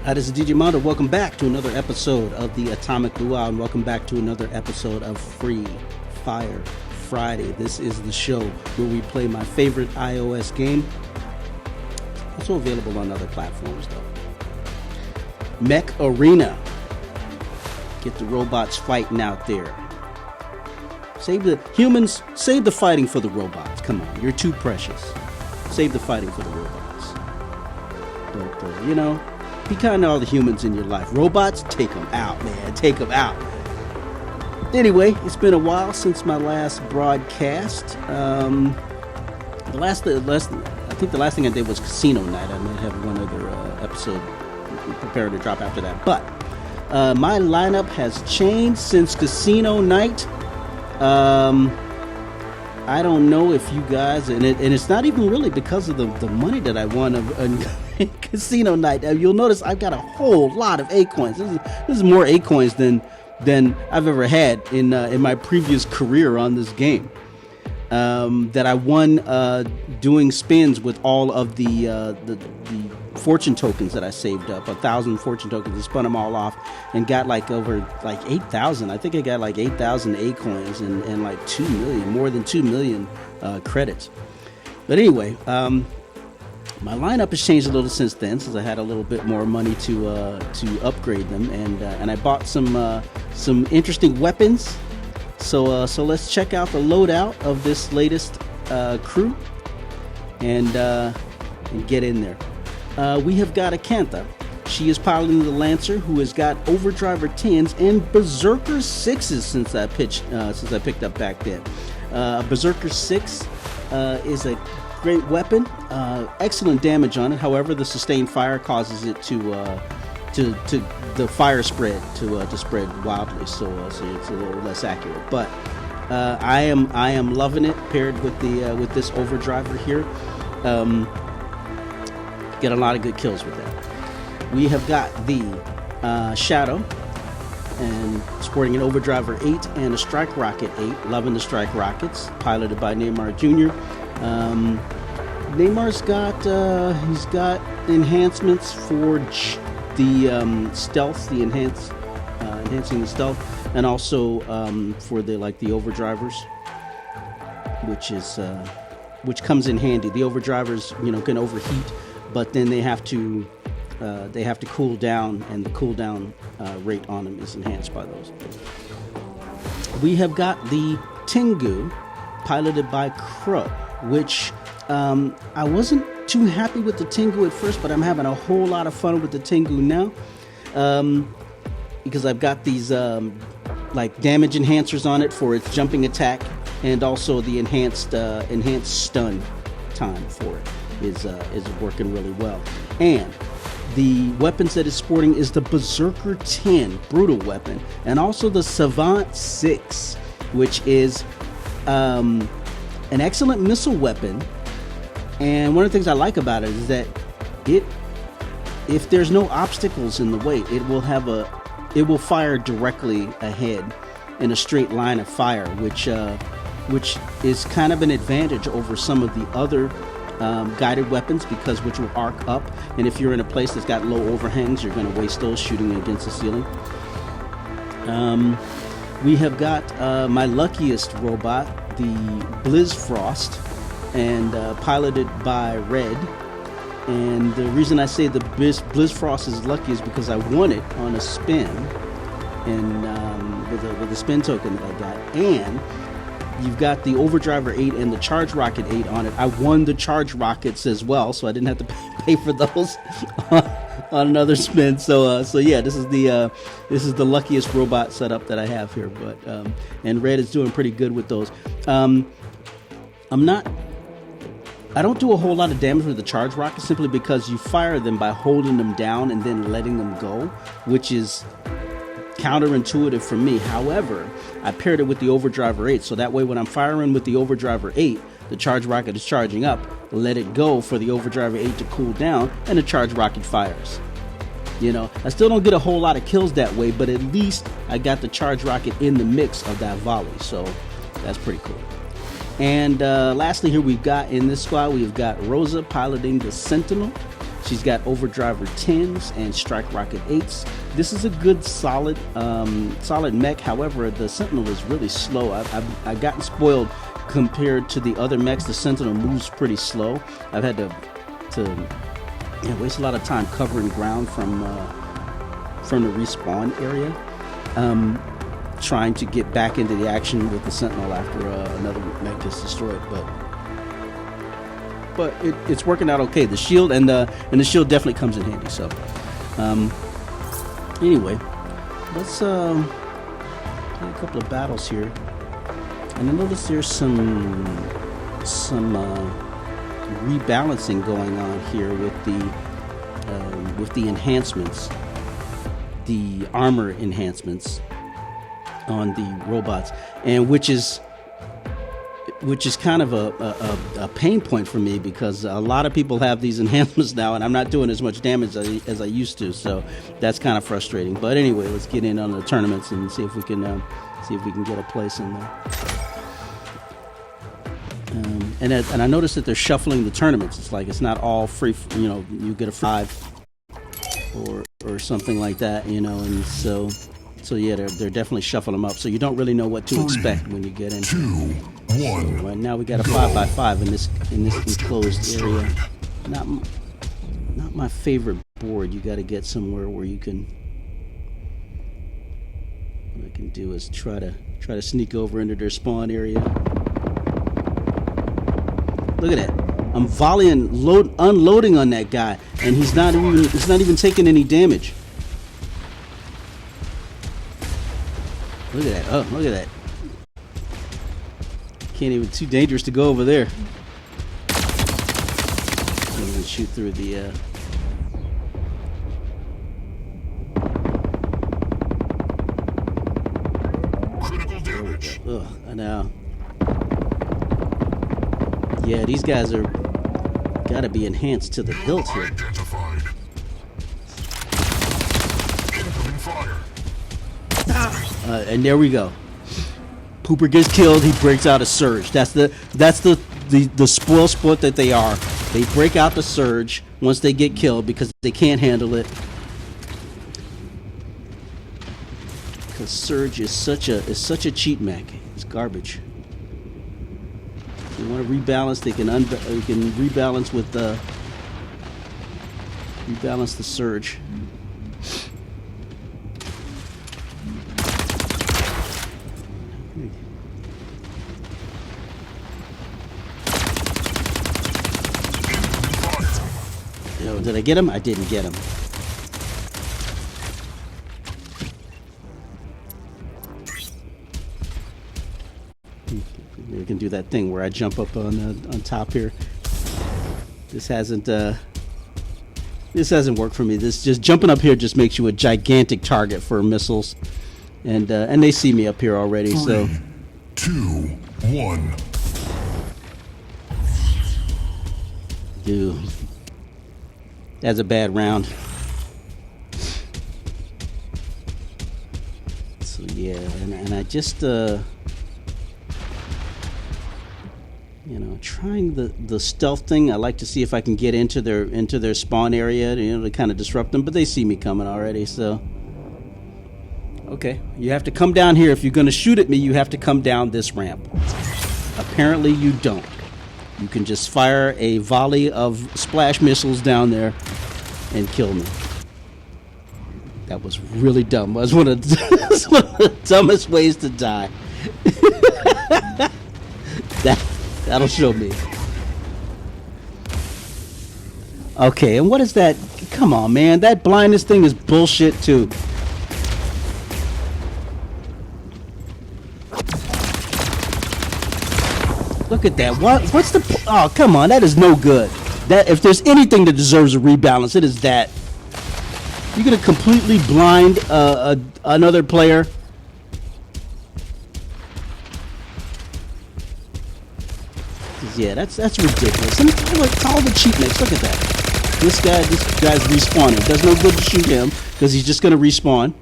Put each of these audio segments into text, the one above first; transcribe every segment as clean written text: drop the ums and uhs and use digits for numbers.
Hi, this is DJ Mondo. Welcome back to another episode of the Atomic Luau, and welcome back to another episode of Free Fire Friday. This is the show where we play my favorite iOS game. Also available on other platforms, though. Mech Arena. Get the robots fighting out there. Save the humans, save the fighting for the robots. Come on, you're too precious. Save the fighting for the robots. But, be kind to all the humans in your life. Robots, take them out, man. Take them out. Anyway, it's been a while since my last broadcast. I think the last thing I did was Casino Night. I might have one other episode prepared to drop after that. But my lineup has changed since Casino Night. I don't know if you guys, and it's not even really because of the money that I won on Casino Night. You'll notice I've got a whole lot of A-coins. This is more A-coins than I've ever had in my previous career on this game. That I won doing spins with all of the fortune tokens that I saved up, 1,000 fortune tokens, and spun them all off and got over 8,000. I think I got 8,000 A-coins and like 2 million, more than 2 million credits. But anyway, my lineup has changed a little since then, since I had a little bit more money to upgrade them, and I bought some interesting weapons. So let's check out the loadout of this latest crew and get in there. We have got Acantha. She is piloting the Lancer, who has got Overdriver 10s and Berserker 6s since I picked up back then. Berserker 6 is a great weapon. Excellent damage on it. However, the sustained fire causes it to the fire spread to spread wildly, so it's a little less accurate. But I am loving it paired with this Overdriver here. Get a lot of good kills with that. We have got the Shadow, and sporting an Overdriver 8 and a Strike Rocket 8. Loving the Strike Rockets, piloted by Neymar Jr. Neymar's got enhancements for the stealth, enhancing the stealth, and also for the Overdrivers, which comes in handy. The Overdrivers, can overheat, but then they have to cool down, and the cooldown rate on them is enhanced by those. We have got the Tengu, piloted by Crow, which I wasn't too happy with the Tengu at first, but I'm having a whole lot of fun with the Tengu now, because I've got these damage enhancers on it for its jumping attack, and also the enhanced stun time for it is working really well. And the weapons that it's sporting is the Berserker 10 brutal weapon, and also the Savant 6, which is an excellent missile weapon. And one of the things I like about it is that if there's no obstacles in the way, it will fire directly ahead in a straight line of fire, which is kind of an advantage over some of the other guided weapons, which will arc up, and if you're in a place that's got low overhangs, you're going to waste those shooting against the ceiling. We have got my luckiest robot, the Blizzfrost, and piloted by Red. And the reason I say the Blizzfrost is lucky is because I won it on a spin, and with a spin token that I got. And you've got the Overdriver 8 and the Charge Rocket 8 on it. I won the Charge Rockets as well, so I didn't have to pay for those on another spin. So yeah, this is the luckiest robot setup that I have here. But and Red is doing pretty good with those. I don't do a whole lot of damage with the Charge Rockets, simply because you fire them by holding them down and then letting them go, which is counterintuitive for me. However, I paired it with the Overdriver 8, so that way when I'm firing with the Overdriver 8, the Charge Rocket is charging up, let it go for the Overdriver 8 to cool down, and the Charge Rocket fires. I still don't get a whole lot of kills that way, but at least I got the Charge Rocket in the mix of that volley, so that's pretty cool. And lastly here, we've got in this squad, we've got Rosa piloting the Sentinel. She's got Overdriver 10s and Strike Rocket 8s. This is a good, solid mech. However, the Sentinel is really slow. I've gotten spoiled compared to the other mechs. The Sentinel moves pretty slow. I've had to waste a lot of time covering ground from the respawn area, trying to get back into the action with the Sentinel after another mech is destroyed. But it's working out okay. The shield and the shield definitely comes in handy. So anyway, let's play a couple of battles here. And I notice there's some rebalancing going on here with the enhancements, the armor enhancements on the robots, and which is kind of a pain point for me, because a lot of people have these enhancements now, and I'm not doing as much damage as I used to. So that's kind of frustrating. But anyway, let's get in on the tournaments and see if we can get a place in there. And I noticed that they're shuffling the tournaments. It's like it's not all free. You get a 5 or something like that. And so yeah, they're definitely shuffling them up. So you don't really know what to expect when you get in. 2, 1. So right now we got a 5x5 in this enclosed area. Not my favorite board. You got to get somewhere where you can. What I can do is try to sneak over into their spawn area. Look at that! I'm volleying, unloading on that guy, and he's not even taking any damage. Look at that! Oh, look at that! Can't even. Too dangerous to go over there. I'm gonna shoot through the. Critical damage. Ugh, I know. Yeah, these guys are gotta be enhanced to the hilt here. Identified. Incoming fire. And there we go. Pooper gets killed. He breaks out a surge. That's the spoil sport that they are. They break out the surge once they get killed because they can't handle it. Because surge is such a cheat mech. It's garbage. If you want to rebalance, they can rebalance with rebalance the surge. Did I get him? I didn't get him. We can do that thing where I jump up on top here. This hasn't worked for me. This just jumping up here just makes you a gigantic target for missiles, and they see me up here already. 3, So 2, 1. Dude, that's a bad round. So yeah, and I just trying the stealth thing. I like to see if I can get into their spawn area, to kind of disrupt them, but they see me coming already. So okay, you have to come down here if you're going to shoot at me. You have to come down this ramp. Apparently, you don't. You can just fire a volley of splash missiles down there and kill me. That was really dumb. That was one of the dumbest ways to die. That'll show me. Okay, and what is that? Come on, man. That blindness thing is bullshit, too. Look at that. What's the... Oh, come on. That is no good. That if there's anything that deserves a rebalance, it is that. You're going to completely blind another player. Yeah, that's ridiculous. And it's all the cheat mix. Look at that. This guy's respawning. It does no good to shoot him because he's just going to respawn.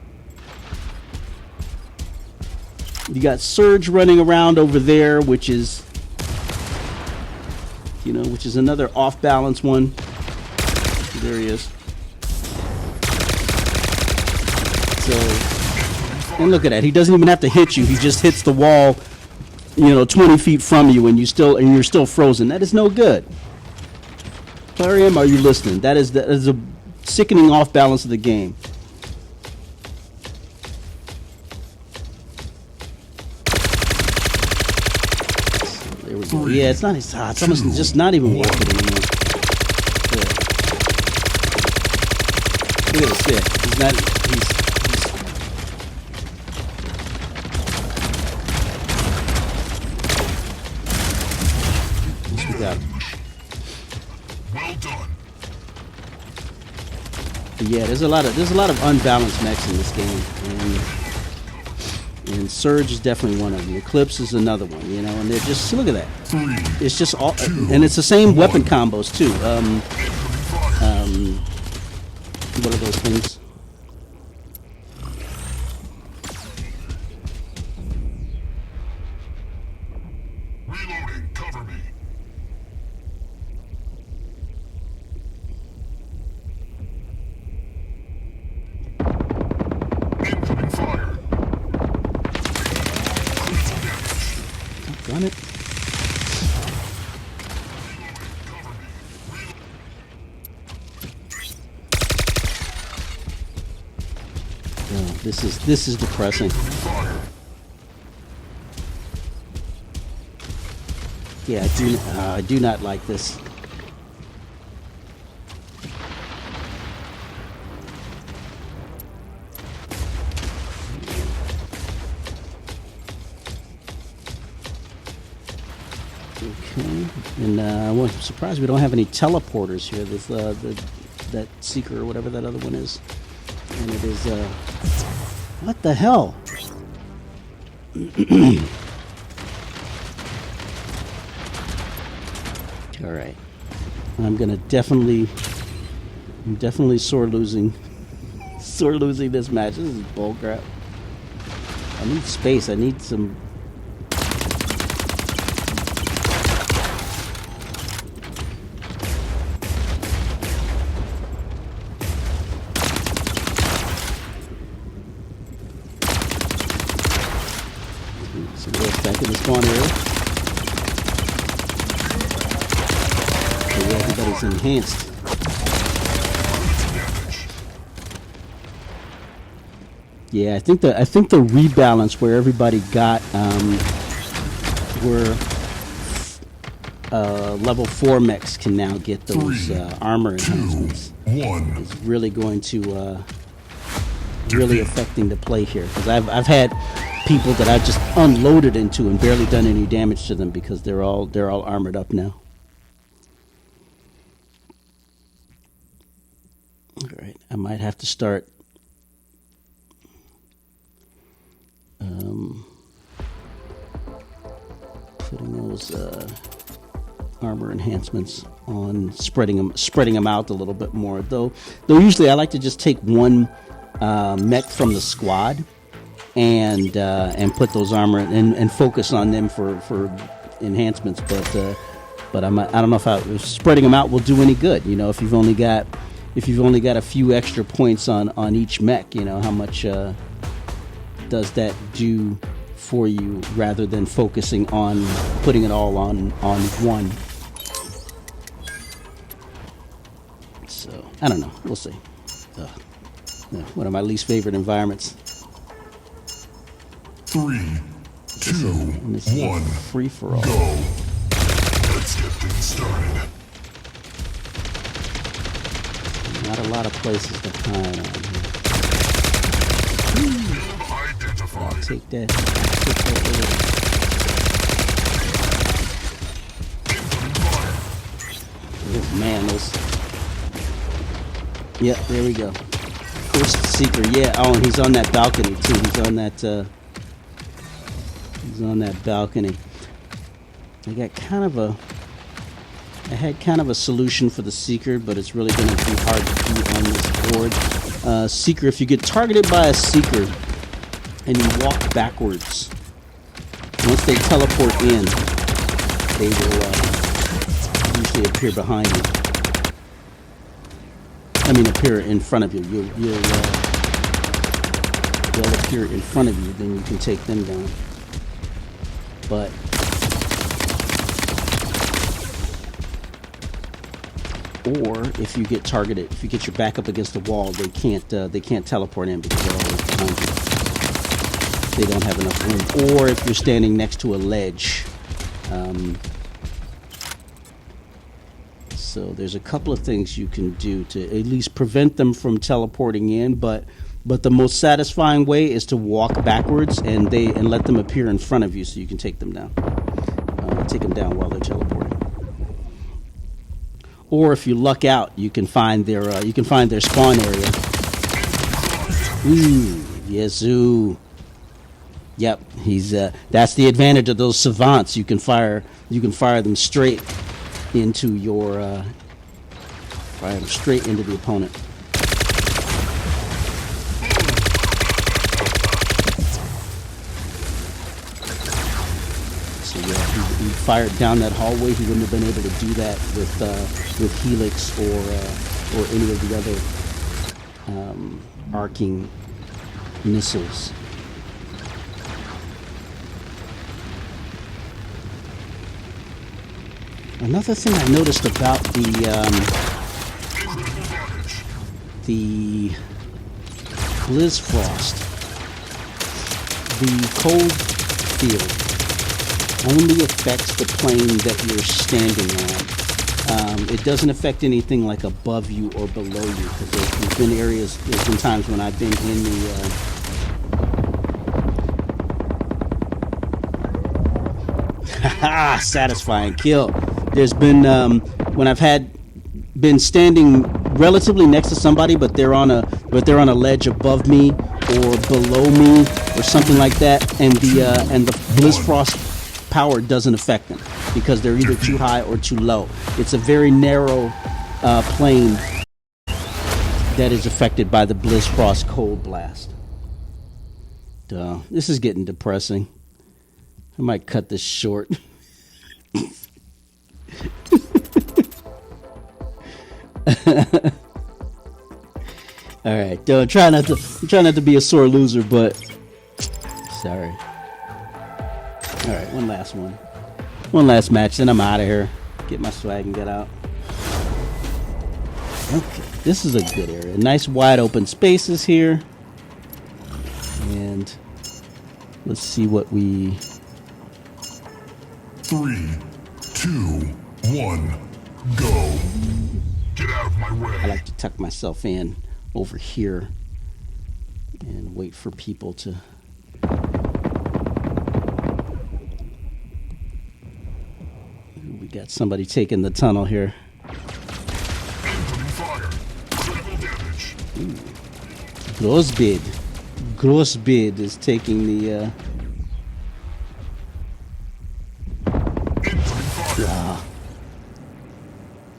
You got Surge running around over there, which is another off-balance one. There he is. So, and look at that. He doesn't even have to hit you. He just hits the wall, 20 feet from you, and you're still frozen. That is no good. Clariam, are you listening? That is a sickening off balance of the game. There we go. Yeah, it's almost just not even worth it anymore. Look at this. Yeah, he's not. We got him. Well done. But yeah, there's a lot of unbalanced mechs in this game, and Surge is definitely one of them. Eclipse is another one, and they're just, look at that. It's just all, and it's the same weapon combos too. What are those things? Reloading. Cover me. Incoming fire. Gun it. Oh, this is depressing. Yeah, I do not like this. Okay, and I'm surprised we don't have any teleporters here. This that Seeker or whatever that other one is, and it is what the hell? All right, I'm definitely sore losing this match. This is bull crap. I need space. I need some. So we're back in the spawn area. So yeah, everybody's enhanced. Yeah, I think the rebalance where everybody got where level 4 mechs can now get those armor enhancements is really going to really affecting the play here, because I've had people that I've just unloaded into and barely done any damage to them because they're all armored up now. All right, I might have to start putting those armor enhancements on, spreading them out a little bit more. Though usually I like to just take one mech from the squad and put those armor and focus on them for enhancements. But I don't know if spreading them out will do any good. If you've only got a few extra points on each mech, how much does that do for you rather than focusing on putting it all on one. So I don't know. We'll see. One of my least favorite environments. 3, 2, 1. Free for all. Go. Let's get things started. Not a lot of places to hide on here. I'll take that. Oh man, those. Yeah, there we go. First Seeker, yeah. Oh, and he's on that balcony too. He's on that balcony. I had kind of a solution for the Seeker, but it's really going to be hard to do on this board. Seeker, if you get targeted by a Seeker and you walk backwards, once they teleport in, they will usually appear behind you. I mean, appear in front of you. They'll appear in front of you, then you can take them down. But or if you get targeted, if you get your back up against the wall, they can't teleport in because they're always behind you. They don't have enough room. Or if you're standing next to a ledge. So there's a couple of things you can do to at least prevent them from teleporting in, but the most satisfying way is to walk backwards and let them appear in front of you so you can take them down. Take them down while they're teleporting. Or if you luck out, you can find their spawn area. Ooh, yes, ooh. Yep, that's the advantage of those savants. You can fire them straight into your fire them straight into the opponent. So yeah, if he fired down that hallway, he wouldn't have been able to do that with Helix or any of the other arcing missiles. Another thing I noticed about the Blizzfrost, the cold field only affects the plane that you're standing on. It doesn't affect anything like above you or below you, because there's been times when I've been in the satisfying kill. There's been when I've been standing relatively next to somebody, but they're on a ledge above me or below me or something like that, and the Blizzfrost power doesn't affect them because they're either too high or too low. It's a very narrow plane that is affected by the Blizzfrost cold blast. Duh, this is getting depressing. I might cut this short. All right, try not to be a sore loser, but sorry. All right, one last match, then I'm out of here. Get my swag and get out. Okay, this is a good area. Nice wide open spaces here, and let's see what we. 3, 2, 1, go. Get out of my way. I like to tuck myself in over here and wait for people to. We got somebody taking the tunnel here. Incoming fire. Critical damage. Grossbid is taking the.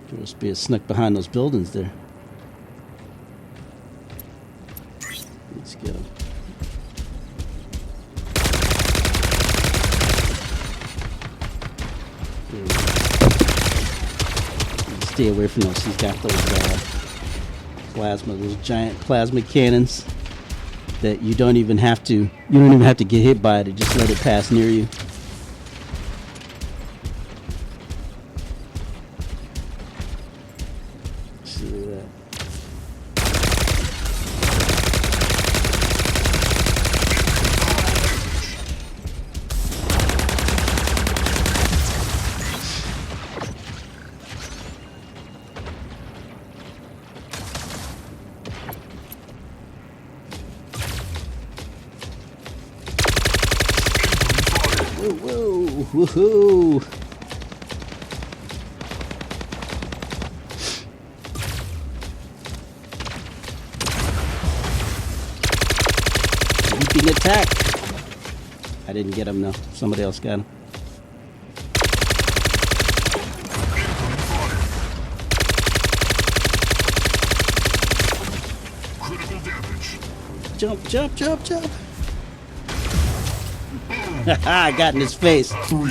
Grossbid snuck behind those buildings there. Let's get him. Stay away from those. He's got those those giant plasma cannons that you don't even have to get hit by it. Just let it pass near you. See that. Whoa, woohoo! Leaping attack! I didn't get him, no. Somebody else got him. Critical damage. Jump, jump, jump, jump! I got in his face. 3, 2, 1.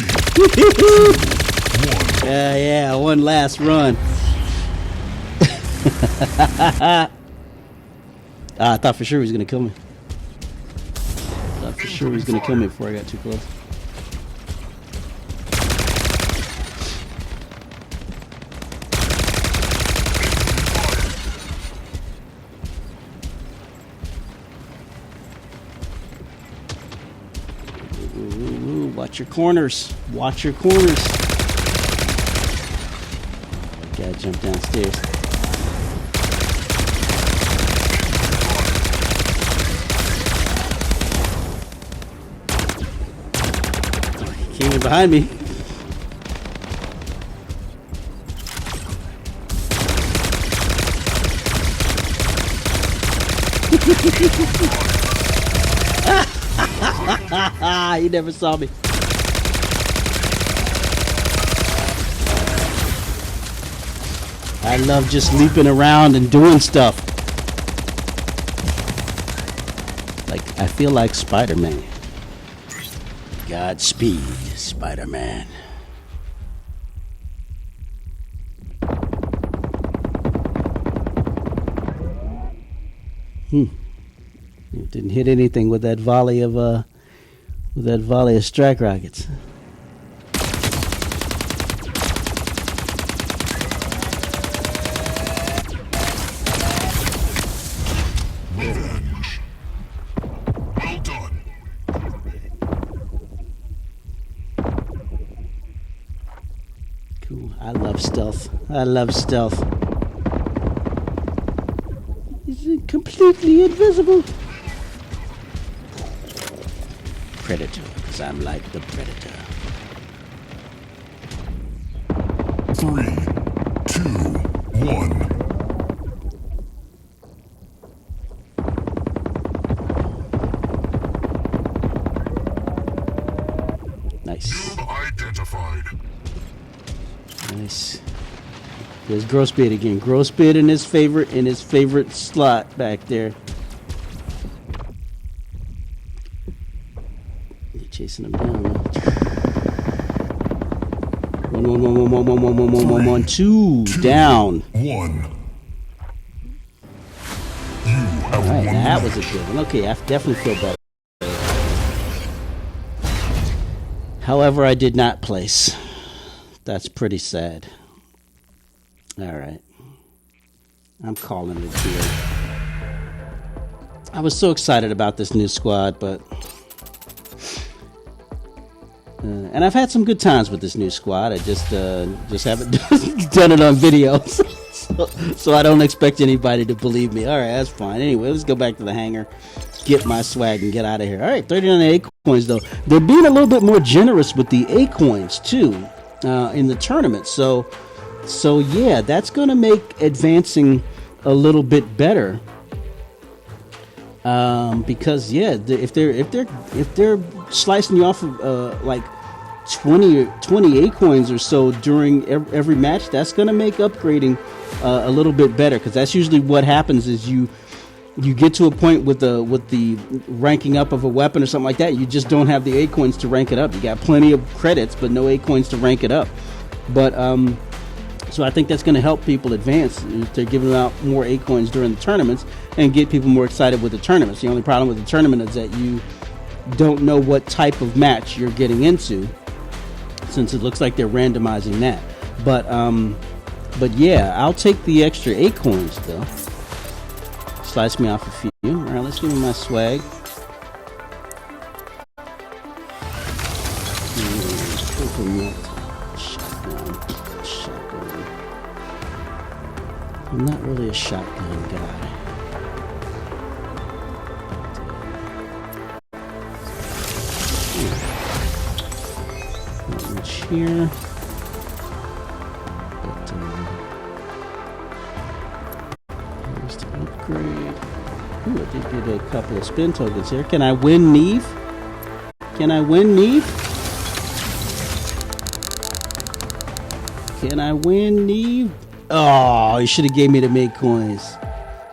Yeah, one last run. I thought for sure he was gonna kill me. Thought for sure he was gonna kill me before I got too close. Watch your corners. Watch your corners. Gotta jump downstairs. He came in behind me. He never saw me. I love just leaping around and doing stuff. Like, I feel like Spider-Man. Godspeed, Spider-Man. Didn't hit anything with that volley of strike rockets. Revenge. Well done. Cool. I love stealth. I love stealth. He's completely invisible. Predator, because I'm like the Predator. 3, 2, 1. Nice. Kill identified. Nice. There's Grossbeard again. Grossbeard in his favorite slot back there. You're chasing him down. One, two, down. 1. You have All right, won that the was a good one. Okay, I definitely feel better. However, I did not place. That's pretty sad. All right. I'm calling it here. I was so excited about this new squad, but... and I've had some good times with this new squad. I just haven't done it on video. So I don't expect anybody to believe me. All right, that's fine. Anyway, let's go back to the hangar, get my swag, and get out of here. All right, 39 A coins, though. They're being a little bit more generous with the A coins, too, in the tournament. So yeah, that's going to make advancing a little bit better. Because yeah, if they're slicing you off of like 20 A coins or so during every match, that's going to make upgrading a little bit better, because that's usually what happens is you get to a point with the ranking up of a weapon or something like that, you just don't have the A coins to rank it up. You got plenty of credits but no A coins to rank it up. But so I think that's going to help people advance. They're giving out more A coins during the tournaments and get people more excited with the tournaments. The only problem with the tournament is that you don't know what type of match you're getting into, since it looks like they're randomizing that. But yeah, I'll take the extra A coins though. Slice me off a few. All right, let's give me my swag. I'm not really a shotgun guy. Not much here. But here's the upgrade. Ooh, I did get a couple of spin tokens here. Can I win Neve? Can I win Neve? Can I win Neve? Oh, you should have gave me the make coins.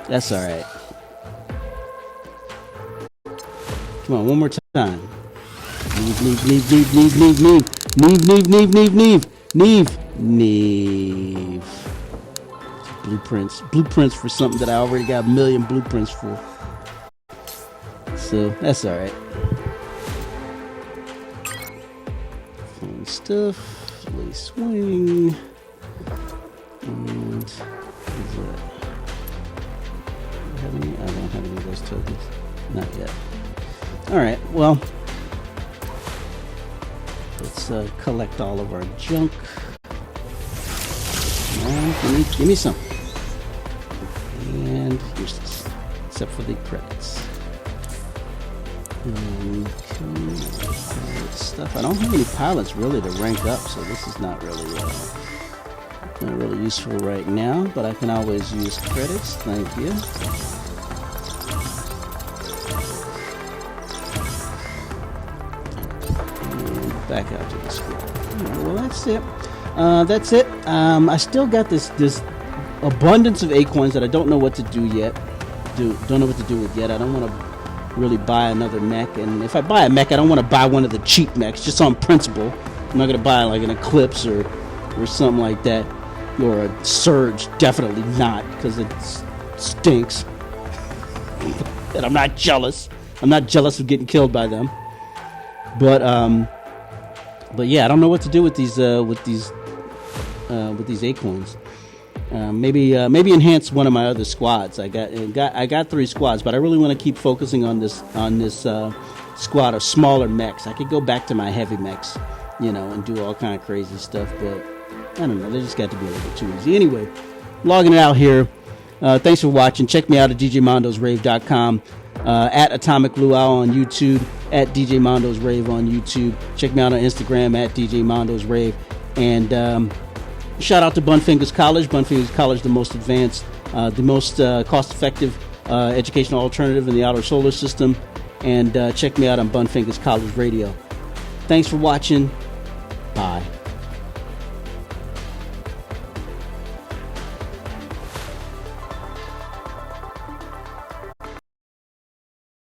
That's all right. Come on, one more time. Neve. blueprints for something that I already got a million blueprints for. So that's all right. Fun stuff. Lace swing. And what is that? I don't have any of those tokens. Not yet. All right. Well, let's collect all of our junk. Come on, give me some. And here's this, except for the credits. Stuff. I don't have any pilots really to rank up, so this is not really useful right now. But I can always use credits. Thank you. And back out to the screen. Right, well, that's it. That's it. I still got this abundance of acorns that I don't know what to do yet. Don't know what to do with yet. I don't want to really buy another mech, and if I buy a mech, I don't want to buy one of the cheap mechs, just on principle. I'm not going to buy like an Eclipse or something like that, or a Surge. Definitely not, because it stinks. And I'm not jealous. I'm not jealous of getting killed by them. But yeah, I don't know what to do with these acorns. Maybe enhance one of my other squads. I got 3 squads, but I really want to keep focusing on this squad of smaller mechs. I could go back to my heavy mechs, and do all kind of crazy stuff, but I don't know. They just got to be a little bit too easy. Anyway, logging it out here. Thanks for watching. Check me out at djmondosrave.com, at Atomic Luau on YouTube, at DJ Mondo's Rave on YouTube. Check me out on Instagram at DJ Mondo's Rave, and shout out to Bunfingers College. Bunfingers College, the most advanced, the most cost-effective educational alternative in the outer solar system. And check me out on Bunfingers College Radio. Thanks for watching. Bye.